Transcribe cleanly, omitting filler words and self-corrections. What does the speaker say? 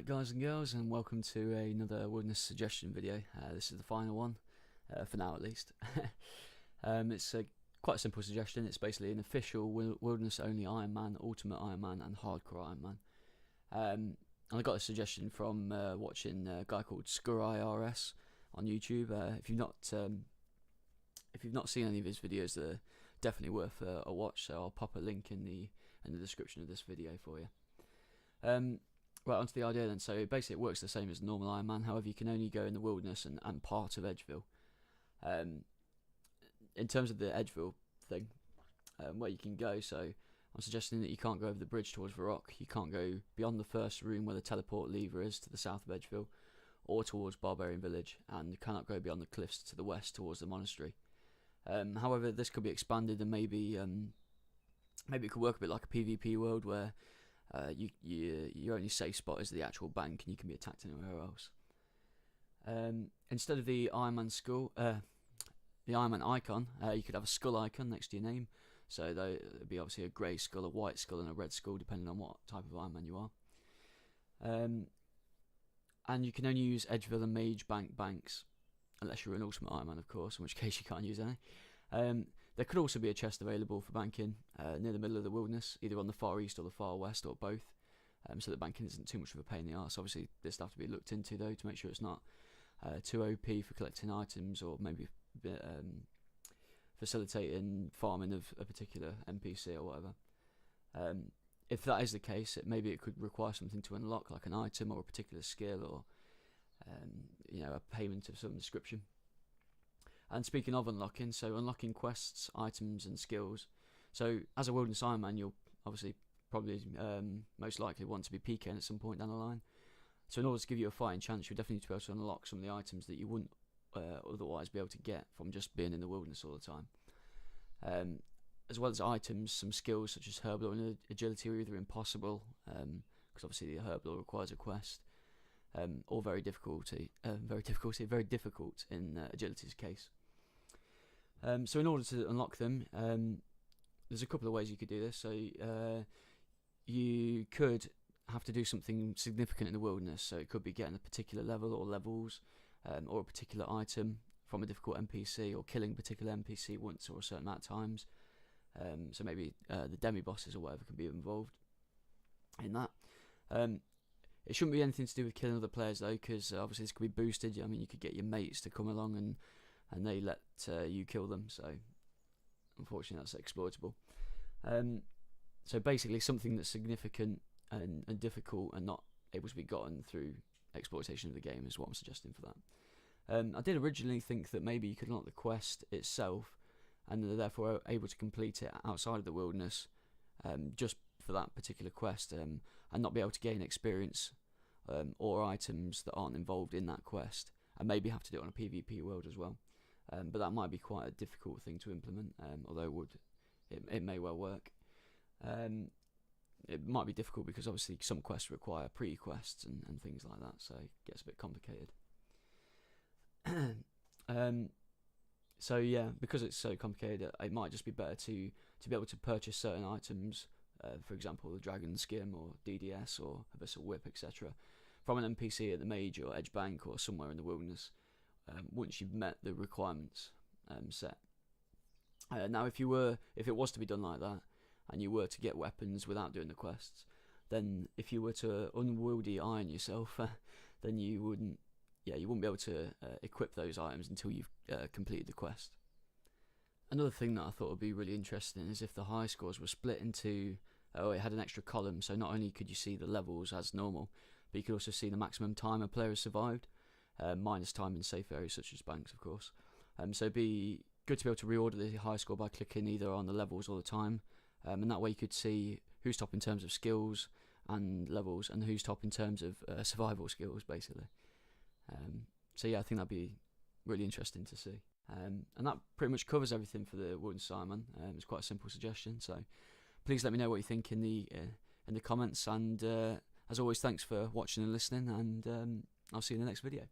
Alright guys and girls, and welcome to another wilderness suggestion video. This is the final one, for now at least. It's quite a simple suggestion. It's basically an official wilderness only Ironman, ultimate Ironman and hardcore Ironman. And I got a suggestion from watching a guy called OSRS on YouTube. If you've not seen any of his videos, they're definitely worth a watch, so I'll pop a link in the description of this video for you. Right, onto the idea then. So basically it works the same as normal Ironman, however you can only go in the wilderness and part of Edgeville. In terms of the Edgeville thing, where you can go, so I'm suggesting that you can't go over the bridge towards the rock, you can't go beyond the first room where the teleport lever is to the south of Edgeville, or towards Barbarian Village, and you cannot go beyond the cliffs to the west towards the monastery. However, this could be expanded, and maybe it could work a bit like a PvP world where your only safe spot is the actual bank, and you can be attacked anywhere else. Instead of the Ironman skull, the Ironman icon, you could have a skull icon next to your name. So there'd be obviously a grey skull, a white skull, and a red skull, depending on what type of Ironman you are. And you can only use Edgeville and Mage Bank banks, unless you're an Ultimate Ironman, of course, in which case you can't use any. There could also be a chest available for banking near the middle of the wilderness, either on the far east or the far west, or both, so that banking isn't too much of a pain in the arse. Obviously, this will have to be looked into though, to make sure it's not too OP for collecting items, or maybe facilitating farming of a particular NPC or whatever. If that is the case, maybe it could require something to unlock, like an item or a particular skill, or a payment of some description. And speaking of unlocking, so unlocking quests, items and skills. So as a Wilderness Ironman, you'll obviously probably most likely want to be PKing at some point down the line. So in order to give you a fighting chance, you'll definitely need to be able to unlock some of the items that you wouldn't otherwise be able to get from just being in the wilderness all the time. As well as items, some skills such as herb lore and agility are either impossible, because obviously the herb lore requires a quest, or very difficult in agility's case. So in order to unlock them, there's a couple of ways you could do this. So you could have to do something significant in the wilderness. So it could be getting a particular level or levels, or a particular item from a difficult NPC, or killing a particular NPC once or a certain amount of times. So maybe the demi-bosses or whatever can be involved in that. It shouldn't be anything to do with killing other players though, because obviously this could be boosted. I mean, you could get your mates to come along and they let you kill them, so unfortunately that's exploitable. So basically something that's significant and difficult and not able to be gotten through exploitation of the game is what I'm suggesting for that. I did originally think that maybe you could unlock the quest itself, and they're therefore able to complete it outside of the wilderness, just for that particular quest, and not be able to gain experience or items that aren't involved in that quest, and maybe have to do it on a PvP world as well. But that might be quite a difficult thing to implement, although it may well work. It might be difficult because obviously some quests require pre-quests and things like that, so it gets a bit complicated. So yeah, because it's so complicated, it might just be better to be able to purchase certain items, for example the Dragon Skim or DDS or Abyssal Whip, etc., from an NPC at the Mage or Edge Bank or somewhere in the wilderness, once you've met the requirements set. Now if it was to be done like that, and you were to get weapons without doing the quests, then if you were to unwieldy iron yourself, then you wouldn't be able to equip those items until you've completed the quest. Another thing that I thought would be really interesting is if the high scores were split into, it had an extra column, so not only could you see the levels as normal, but you could also see the maximum time a player has survived, minus time in safe areas such as banks, of course. So it'd be good to be able to reorder the high score by clicking either on the levels or the time, and that way you could see who's top in terms of skills and levels, and who's top in terms of survival skills, basically. So yeah, I think that'd be really interesting to see. And that pretty much covers everything for the Wilderness Ironman. It's quite a simple suggestion, so please let me know what you think in the comments, and as always, thanks for watching and listening, and I'll see you in the next video.